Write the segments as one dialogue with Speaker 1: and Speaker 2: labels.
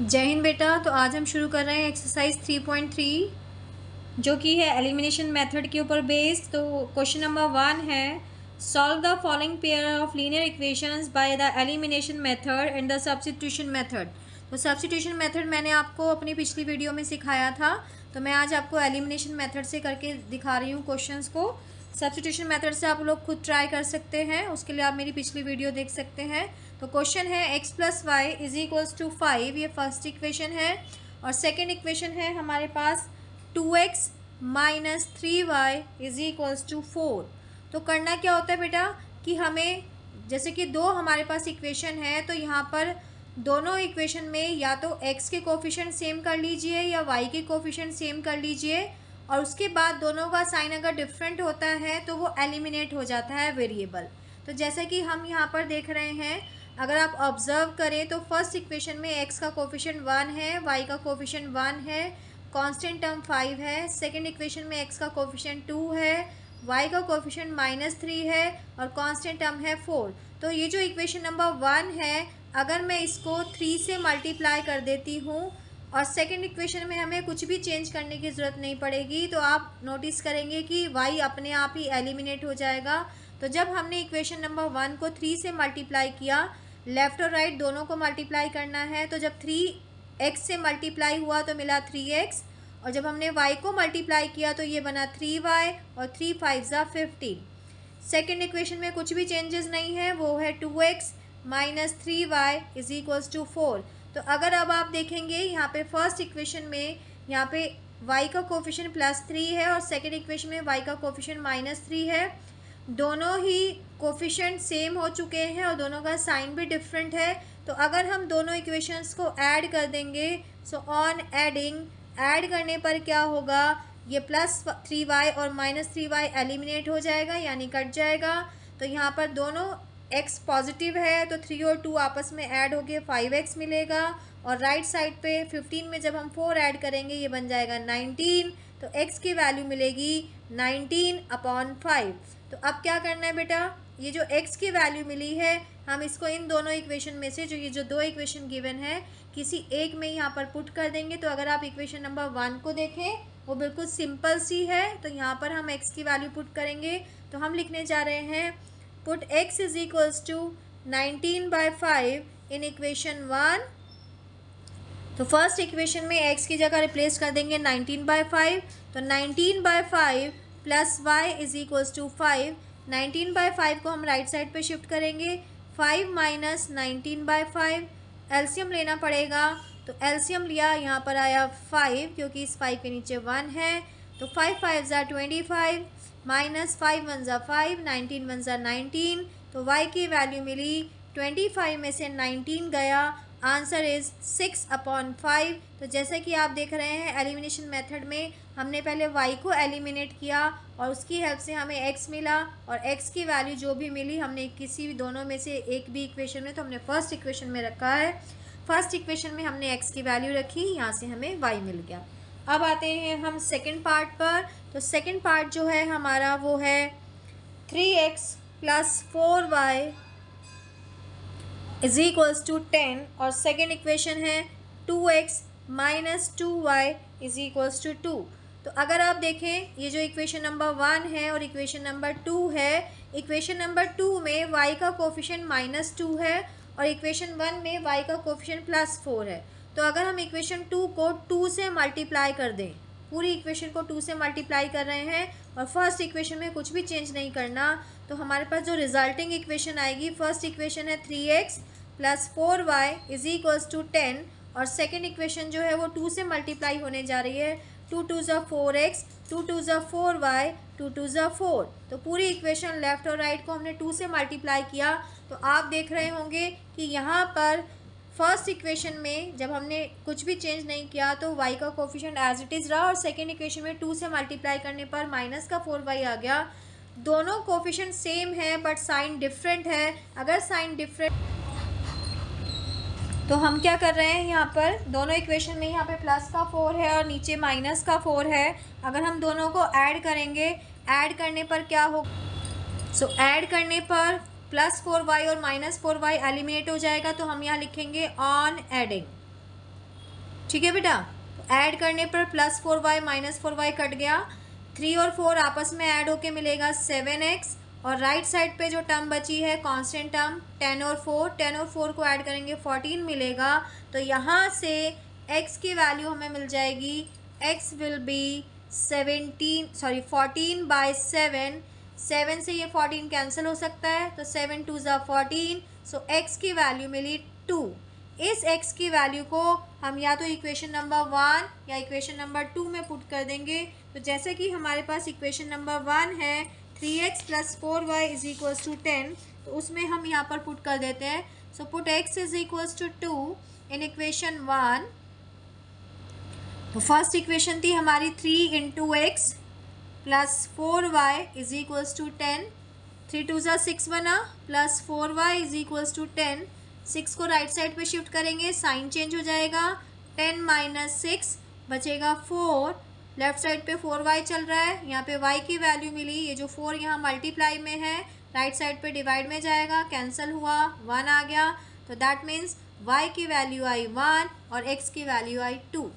Speaker 1: जय हिंद बेटा। तो आज हम शुरू कर रहे हैं एक्सरसाइज 3.3 जो कि है एलिमिनेशन मेथड के ऊपर बेस्ड। तो क्वेश्चन नंबर 1 है, solve the following pair of linear equations by the elimination method and the substitution method. तो सब्स्टिट्यूशन मेथड मैंने आपको अपनी पिछली वीडियो में सिखाया था, तो मैं आज आपको एलिमिनेशन मेथड से करके दिखा रही हूँ क्वेश्चंस को। सब्स्टिट्यूशन मेथड से आप लोग खुद ट्राई कर सकते हैं, उसके लिए आप मेरी पिछली वीडियो देख सकते हैं। तो क्वेश्चन है x + y = 5, ये फर्स्ट इक्वेशन है। और सेकेंड इक्वेशन है हमारे पास 2x - 3y = 4। तो करना क्या होता है बेटा कि हमें, जैसे कि दो हमारे पास इक्वेशन है, तो यहाँ पर दोनों इक्वेशन में या तो x के कोफिशिएंट सेम कर लीजिए या y के कोफिशिएंट सेम कर लीजिए, और उसके बाद दोनों का साइन अगर डिफरेंट होता है तो वो एलिमिनेट हो जाता है वेरिएबल। तो जैसे कि हम यहाँ पर देख रहे हैं, अगर आप ऑब्जर्व करें तो फर्स्ट इक्वेशन में x का कोफिशिएंट 1 है, y का कोफिशिएंट 1 है, कांस्टेंट टर्म 5 है। सेकेंड इक्वेशन में x का कोफिशिएंट 2 है, y का कोफिशिएंट -3 है और कांस्टेंट टर्म है 4। तो ये जो इक्वेशन नंबर 1 है, अगर मैं इसको 3 से मल्टीप्लाई कर देती हूँ और सेकेंड इक्वेशन में हमें कुछ भी चेंज करने की ज़रूरत नहीं पड़ेगी, तो आप नोटिस करेंगे कि y अपने आप ही एलिमिनेट हो जाएगा। तो जब हमने इक्वेशन नंबर 1 को 3 से मल्टीप्लाई किया, लेफ़्ट और राइट दोनों को मल्टीप्लाई करना है, तो जब 3x से मल्टीप्लाई हुआ तो मिला 3x, और जब हमने y को मल्टीप्लाई किया तो ये बना 3y और 3 × 5 = 15। सेकेंड इक्वेशन में कुछ भी चेंजेस नहीं है, वो है 2x - 3y = 4। तो अगर अब आप देखेंगे यहाँ पे फर्स्ट इक्वेशन में यहाँ पे y का कोफिशिएंट +3 है और सेकेंड इक्वेशन में y का कोफिशिएंट -3 है। दोनों ही कोफिशिएंट सेम हो चुके हैं और दोनों का साइन भी डिफरेंट है। तो अगर हम दोनों इक्वेशंस को ऐड कर देंगे, सो ऑन एडिंग, ऐड करने पर क्या होगा, ये +3y और -3y एलिमिनेट हो जाएगा, यानी कट जाएगा। तो यहाँ पर दोनों x पॉजिटिव है तो 3 और 2 आपस में ऐड होके 5x मिलेगा, और राइट साइड पे 15 में जब हम 4 ऐड करेंगे ये बन जाएगा 19। तो x की वैल्यू मिलेगी 19/5। तो अब क्या करना है बेटा, ये जो x की वैल्यू मिली है, हम इसको इन दोनों इक्वेशन में से, ये जो दो इक्वेशन गिवन है, किसी एक में यहाँ पर पुट कर देंगे। तो अगर आप इक्वेशन नंबर 1 को देखें, वो बिल्कुल सिंपल सी है। तो यहाँ पर हम x की वैल्यू पुट करेंगे, तो हम लिखने जा रहे हैं पुट x = 19/5 इन इक्वेशन 1। तो फर्स्ट इक्वेशन में x की जगह रिप्लेस कर देंगे 19/5। तो 19/5 + y = 5। 19/5 को हम राइट साइड पे शिफ्ट करेंगे, 5 - 19/5, एलसीएम लेना पड़ेगा। तो एलसीएम लिया, यहाँ पर आया 5, क्योंकि इस 5 के नीचे 1 है। तो 5 × 5 = 25, -5 × 1 = 5, 19 × 1 = 19। तो y की वैल्यू मिली 25 में से 19 गया, आंसर इज़ 6/5। तो जैसे कि आप देख रहे हैं, एलिमिनेशन मेथड में हमने पहले y को एलिमिनेट किया और उसकी हेल्प से हमें x मिला, और x की वैल्यू जो भी मिली हमने किसी भी दोनों में से एक भी इक्वेशन में, तो हमने फर्स्ट इक्वेशन में रखा है। फर्स्ट इक्वेशन में हमने x की वैल्यू रखी, यहाँ से हमें y मिल गया। अब आते हैं हम सेकेंड पार्ट पर। तो सेकेंड पार्ट जो है हमारा वो है 3x + 4y = 10, और सेकेंड इक्वेशन है 2x - 2y = 2। तो अगर आप देखें, ये जो इक्वेशन नंबर 1 है और इक्वेशन नंबर 2 है, इक्वेशन नंबर 2 में y का कोफिशिएंट -2 है और इक्वेशन 1 में y का कोफिशिएंट +4 है। तो अगर हम इक्वेशन 2 को 2 से मल्टीप्लाई कर दें, पूरी इक्वेशन को 2 से मल्टीप्लाई कर रहे हैं और फर्स्ट इक्वेशन में कुछ भी चेंज नहीं करना, तो हमारे पास जो रिजल्टिंग इक्वेशन आएगी, फर्स्ट इक्वेशन है 3x + 4y = 10, और सेकेंड इक्वेशन जो है वो 2 से मल्टीप्लाई होने जा रही है। 2 × 2 = 4x, 2 × 2 = 4y, 2 × 2 = 4। तो पूरी इक्वेशन लेफ़्ट और राइट को हमने 2 से मल्टीप्लाई किया। तो आप देख रहे होंगे कि यहाँ पर फर्स्ट इक्वेशन में जब हमने कुछ भी चेंज नहीं किया तो y का कोफिशिएंट एज इट इज़ रहा, और सेकेंड इक्वेशन में 2 से मल्टीप्लाई करने पर -4y आ गया। दोनों कोफिशिएंट सेम है बट साइन डिफरेंट है। अगर साइन डिफरेंट, तो हम क्या कर रहे हैं, यहाँ पर दोनों इक्वेशन में यहाँ पे +4 है और नीचे -4 है। अगर हम दोनों को ऐड करेंगे, ऐड करने पर क्या होगा, सो ऐड करने पर +4y और -4y एलिमिनेट हो जाएगा। तो हम यहाँ लिखेंगे ऑन एडिंग, ठीक है बेटा, तो ऐड करने पर +4y -4y कट गया, 3 और 4 आपस में ऐड होके मिलेगा 7x, और राइट साइड पे जो टर्म बची है कांस्टेंट टर्म 10 और 4 को ऐड करेंगे 14 मिलेगा। तो यहाँ से x की वैल्यू हमें मिल जाएगी, x विल बी 14/7, 7 से ये 14 कैंसिल हो सकता है, तो 7 2 ज़ा 14, सो x की वैल्यू मिली 2। इस x की वैल्यू को हम या तो इक्वेशन नंबर 1 या इक्वेशन नंबर 2 में पुट कर देंगे। तो जैसे कि हमारे पास इक्वेशन नंबर 1 है 3x + 4y = 10, तो उसमें हम यहाँ पर पुट कर देते हैं। So put x = 2 in equation 1। तो फर्स्ट इक्वेशन थी हमारी 3 × x + 4y = 10, 3 2 ज़ा 6 बना, + 4y = 10, 6 को राइट साइड पे शिफ्ट करेंगे, साइन चेंज हो जाएगा, 10 - 6 बचेगा 4, लेफ्ट साइड पे 4y चल रहा है, यहाँ पे y की वैल्यू मिली, ये जो 4 यहाँ मल्टीप्लाई में है राइट साइड पे डिवाइड में जाएगा, कैंसिल हुआ, 1 आ गया, तो दैट मीन्स y की वैल्यू आई 1 और x की वैल्यू आई 2।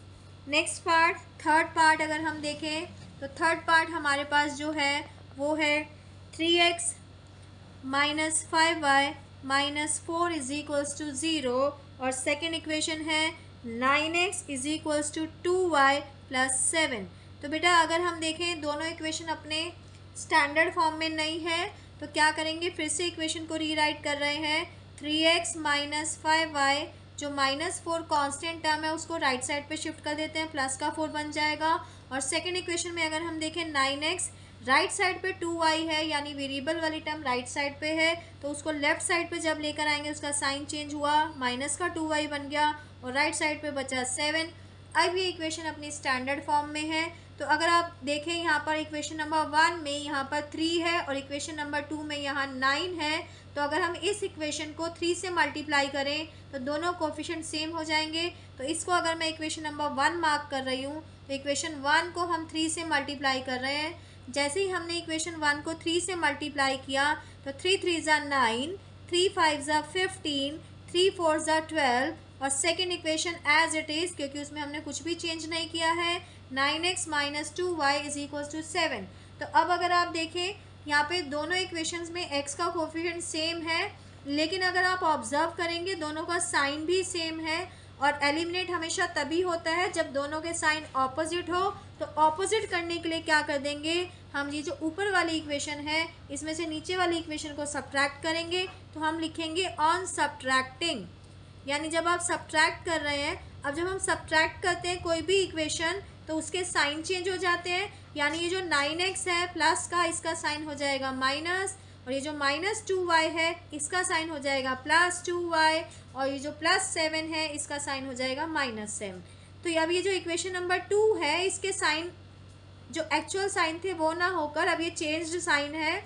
Speaker 1: नेक्स्ट पार्ट, थर्ड पार्ट अगर हम देखें तो थर्ड पार्ट हमारे पास जो है वो है 3x - 5y - 4 = 0, और सेकेंड इक्वेशन है 9x = 2y + 7। तो बेटा अगर हम देखें दोनों इक्वेशन अपने स्टैंडर्ड फॉर्म में नहीं है, तो क्या करेंगे, फिर से इक्वेशन को रीराइट कर रहे हैं। 3x - 5y, जो -4 कांस्टेंट टर्म है उसको राइट साइड पे शिफ्ट कर देते हैं, प्लस का 4 बन जाएगा। और सेकेंड इक्वेशन में अगर हम देखें 9x, राइट साइड पे 2y है, यानी वेरिएबल वाली टर्म राइट साइड पे है, तो उसको लेफ्ट साइड पे जब लेकर आएंगे उसका साइन चेंज हुआ, माइनस का 2y बन गया, और राइट साइड पे बचा 7। अब ये इक्वेशन अपनी स्टैंडर्ड फॉर्म में है। तो अगर आप देखें यहाँ पर इक्वेशन नंबर 1 में यहाँ पर 3 है और इक्वेशन नंबर 2 में यहाँ 9 है, तो अगर हम इस इक्वेशन को 3 से मल्टीप्लाई करें तो दोनों कोफिशिएंट सेम हो जाएंगे। तो इसको अगर मैं इक्वेशन नंबर 1 मार्क कर रही हूँ, तो इक्वेशन 1 को हम 3 से मल्टीप्लाई कर रहे हैं। जैसे ही हमने इक्वेशन 1 को 3 से मल्टीप्लाई किया तो 3 3 ज़ा 9, 3 5 ज़ा 15, 3 4 ज़ा 12, और second equation as it is, क्योंकि उसमें हमने कुछ भी चेंज नहीं किया है, 9x - 2y = 7। तो अब अगर आप देखें यहाँ पे दोनों इक्वेशंस में x का कोफिशिएंट सेम है, लेकिन अगर आप ऑब्जर्व करेंगे दोनों का साइन भी सेम है, और एलिमिनेट हमेशा तभी होता है जब दोनों के साइन ऑपोजिट हो। तो ऑपोजिट करने के लिए क्या कर देंगे, हम ये जो ऊपर वाली इक्वेशन है इसमें से नीचे वाली इक्वेशन को सब्ट्रैक्ट करेंगे, तो हम लिखेंगे ऑन सब्ट्रैक्टिंग, यानी जब आप सब्ट्रैक्ट कर रहे हैं। अब जब हम सब्ट्रैक्ट करते हैं कोई भी इक्वेशन तो उसके साइन चेंज हो जाते हैं, यानी ये जो 9x है प्लस का, इसका साइन हो जाएगा माइनस, और ये जो -2y है इसका साइन हो जाएगा +2y, और ये जो +7 है इसका साइन हो जाएगा -7। तो अब ये जो इक्वेशन नंबर 2 है इसके साइन जो एक्चुअल साइन थे वो ना होकर अब ये चेंज्ड साइन है,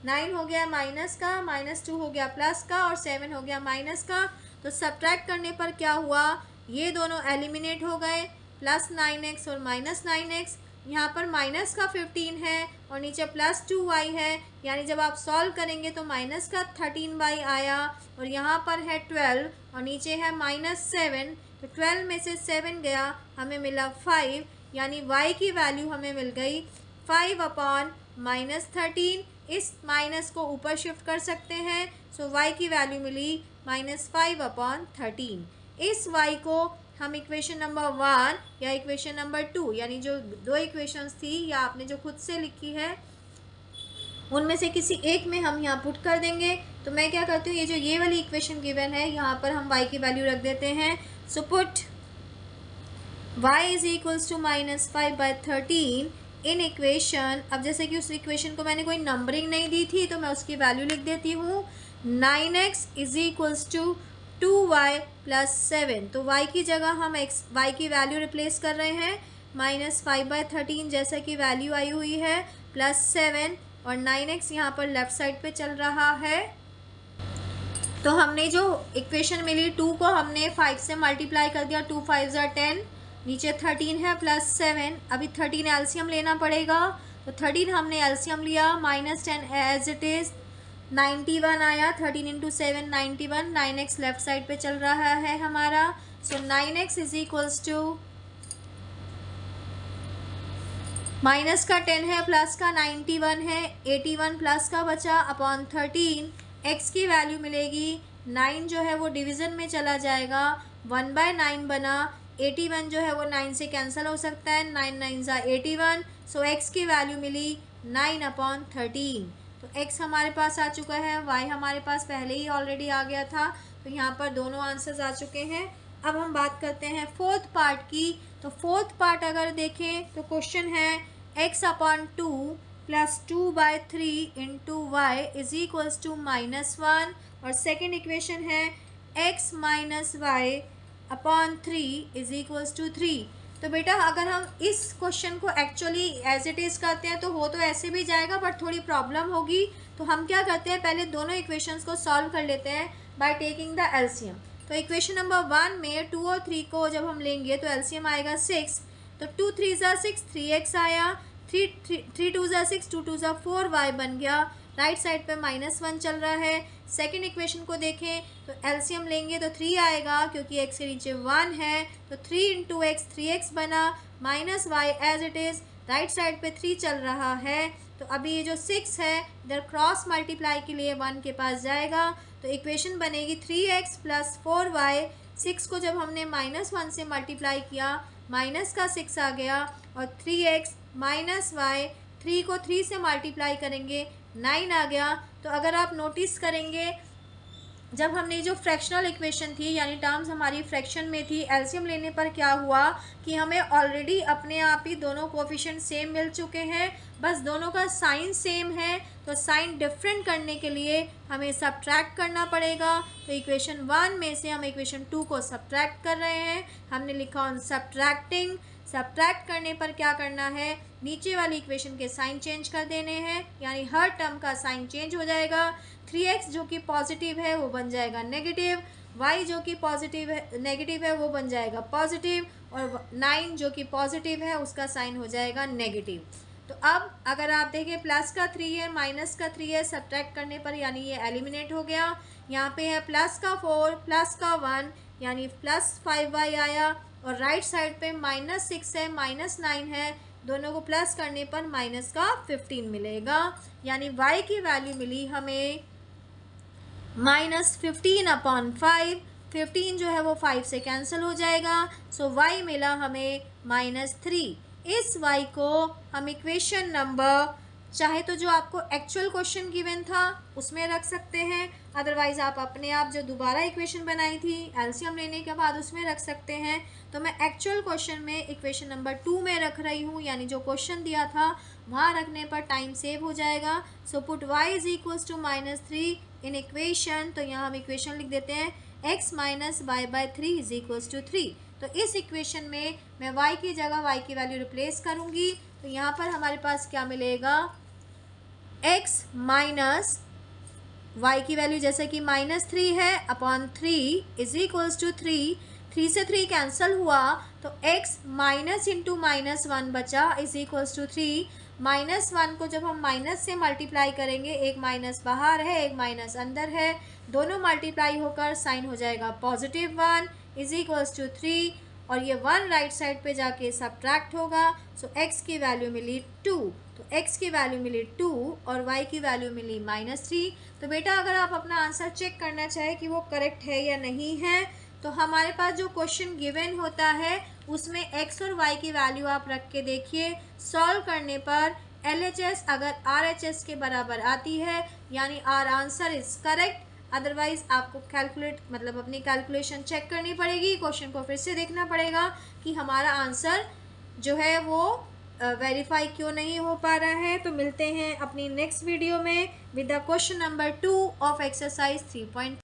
Speaker 1: 9 हो गया माइनस का, -2 हो गया प्लस का, और 7 हो गया माइनस का। तो सब्ट्रैक्ट करने पर क्या हुआ, ये दोनों एलिमिनेट हो गए, +9x और -9x। यहाँ पर माइनस का 15 है और नीचे +2y है, यानी जब आप सॉल्व करेंगे तो माइनस का 13y आया, और यहाँ पर है 12 और नीचे है -7। तो 12 में से 7 गया, हमें मिला 5, यानी y की वैल्यू हमें मिल गई 5/-13। इस माइनस को ऊपर शिफ्ट कर सकते हैं, सो y की वैल्यू मिली -5/13। इस y को हम इक्वेशन नंबर 1 या इक्वेशन नंबर 2, यानी जो दो इक्वेशंस थी या आपने जो खुद से लिखी है उनमें से किसी एक में हम यहाँ पुट कर देंगे। तो मैं क्या करती हूँ, ये वाली इक्वेशन गिवन है यहाँ पर हम y की वैल्यू रख देते हैं। सो पुट y = -5/13 इन इक्वेशन। अब जैसे कि उस इक्वेशन को मैंने कोई नंबरिंग नहीं दी थी तो मैं उसकी वैल्यू लिख देती हूँ, 9x = 2y + 7। तो y की जगह हम y की वैल्यू रिप्लेस कर रहे हैं, -5/13 जैसा कि वैल्यू आई हुई है, +7, और 9x यहाँ पर लेफ़्ट साइड पे चल रहा है। तो हमने जो इक्वेशन मिली 2 को हमने 5 से मल्टीप्लाई कर दिया, 2 5 ज़ा 10, नीचे 13 है +7। अभी 13 एलसीएम लेना पड़ेगा, तो 13 हमने एलसीएम लिया, -10 एज इट इज़, 91 आया, 13 इंटू 7 91, 9x लेफ्ट साइड पे चल रहा है हमारा। So 9x is equals to minus का 10 है, प्लस का 91 है, 81 प्लस का बचा अपॉन 13। x की वैल्यू मिलेगी 9 जो है वो डिवीज़न में चला जाएगा, 1/9 बना। 81 जो है वो 9 से कैंसिल हो सकता है, 9 9 ज़ा 81। सो x की वैल्यू मिली 9/13। तो x हमारे पास आ चुका है, y हमारे पास पहले ही ऑलरेडी आ गया था। तो यहाँ पर दोनों आंसर्स आ चुके हैं। अब हम बात करते हैं फोर्थ पार्ट की। तो फोर्थ पार्ट अगर देखें तो क्वेश्चन है x/2 plus 2/3 into y is equals to -1, और सेकेंड इक्वेशन है x minus y upon 3 is equals to 3। तो बेटा अगर हम इस क्वेश्चन को एक्चुअली एज इट इज़ करते हैं तो हो तो ऐसे भी जाएगा, बट थोड़ी प्रॉब्लम होगी। तो हम क्या करते हैं, पहले दोनों इक्वेशंस को सॉल्व कर लेते हैं बाय टेकिंग द एलसीएम। तो इक्वेशन नंबर 1 में 2 और 3 को जब हम लेंगे तो एलसीएम आएगा 6। तो 2 3 ज़ा 6, 3x आया, 3 2 ज़ा 6, 2 2 ज़ा 4, y बन गया। राइट साइड पे -1 चल रहा है। सेकंड इक्वेशन को देखें तो एलसीएम लेंगे तो 3 आएगा, क्योंकि x के नीचे 1 है। तो 3 इंटू एक्स 3x बना, minus y as it is, right side पे 3 चल रहा है। तो अभी ये जो 6 है इधर क्रॉस मल्टीप्लाई के लिए 1 के पास जाएगा। तो इक्वेशन बनेगी 3x प्लस 4y। 6 को जब हमने -1 से मल्टीप्लाई किया, माइनस का 6 आ गया, और 3x माइनस वाई, 3 को 3 से मल्टीप्लाई करेंगे 9 आ गया। तो अगर आप नोटिस करेंगे जब हमने जो फ्रैक्शनल इक्वेशन थी यानी टर्म्स हमारी फ्रैक्शन में थी, एलसीएम लेने पर क्या हुआ कि हमें ऑलरेडी अपने आप ही दोनों कोफिशिएंट सेम मिल चुके हैं, बस दोनों का साइन सेम है। तो साइन डिफरेंट करने के लिए हमें सब्ट्रैक्ट करना पड़ेगा। तो इक्वेशन 1 में से हम इक्वेशन 2 को सब्ट्रैक्ट कर रहे हैं। हमने लिखा ऑन सब्ट्रैक्टिंग। सब्ट्रैक्ट करने पर क्या करना है, नीचे वाली इक्वेशन के साइन चेंज कर देने हैं, यानी हर टर्म का साइन चेंज हो जाएगा। 3x जो कि पॉजिटिव है वो बन जाएगा नेगेटिव, y जो कि पॉजिटिव है नेगेटिव है वो बन जाएगा पॉजिटिव, और 9 जो कि पॉजिटिव है उसका साइन हो जाएगा नेगेटिव। तो अब अगर आप देखें प्लस का 3 है, माइनस का 3 है, सब्ट्रैक्ट करने पर यानी ये एलिमिनेट हो गया। यहाँ पे है प्लस का 4 प्लस का 1 यानी प्लस 5y आया, और राइट साइड पे -6 है -9 है, दोनों को प्लस करने पर माइनस का 15 मिलेगा। यानी y की वैल्यू मिली हमें -15/5। 15 जो है वो 5 से कैंसिल हो जाएगा। सो y मिला हमें -3। इस y को हम इक्वेशन नंबर, चाहे तो जो आपको एक्चुअल क्वेश्चन गिवन था उसमें रख सकते हैं, अदरवाइज़ आप अपने आप जो दोबारा इक्वेशन बनाई थी एलसीएम लेने के बाद उसमें रख सकते हैं। तो मैं एक्चुअल क्वेश्चन में इक्वेशन नंबर 2 में रख रही हूँ, यानी जो क्वेश्चन दिया था वहाँ रखने पर टाइम सेव हो जाएगा। So put y is equals to -3 in equation. तो यहाँ हम इक्वेशन लिख देते हैं x minus y/3 is equals to 3। तो इस इक्वेशन में मैं y की जगह y की वैल्यू रिप्लेस करूँगी। तो यहाँ पर हमारे पास क्या मिलेगा, x माइनस y की वैल्यू जैसे कि -3 है अपॉन 3 इज इक्वल्स टू 3। 3 से 3 कैंसिल हुआ तो x माइनस इंटू -1 बचा इज इक्वल्स टू 3। -1 को जब हम माइनस से मल्टीप्लाई करेंगे, एक माइनस बाहर है एक माइनस अंदर है, दोनों मल्टीप्लाई होकर साइन हो जाएगा +1 इज इक्वल्स टू 3, और ये 1 राइट साइड पे जाके सब्ट्रैक्ट होगा। सो x की वैल्यू मिली 2। तो x की वैल्यू मिली 2 और y की वैल्यू मिली -3। तो बेटा अगर आप अपना आंसर चेक करना चाहें कि वो करेक्ट है या नहीं है, तो हमारे पास जो क्वेश्चन गिवन होता है उसमें x और y की वैल्यू आप रख के देखिए। सॉल्व करने पर LHS अगर RHS के बराबर आती है यानी our answer is correct, otherwise आपको अपनी कैलकुलेशन चेक करनी पड़ेगी, क्वेश्चन को फिर से देखना पड़ेगा कि हमारा आंसर जो है वो वेरीफाई क्यों नहीं हो पा रहा है। तो मिलते हैं अपनी नेक्स्ट वीडियो में with the question number 2 of exercise 3.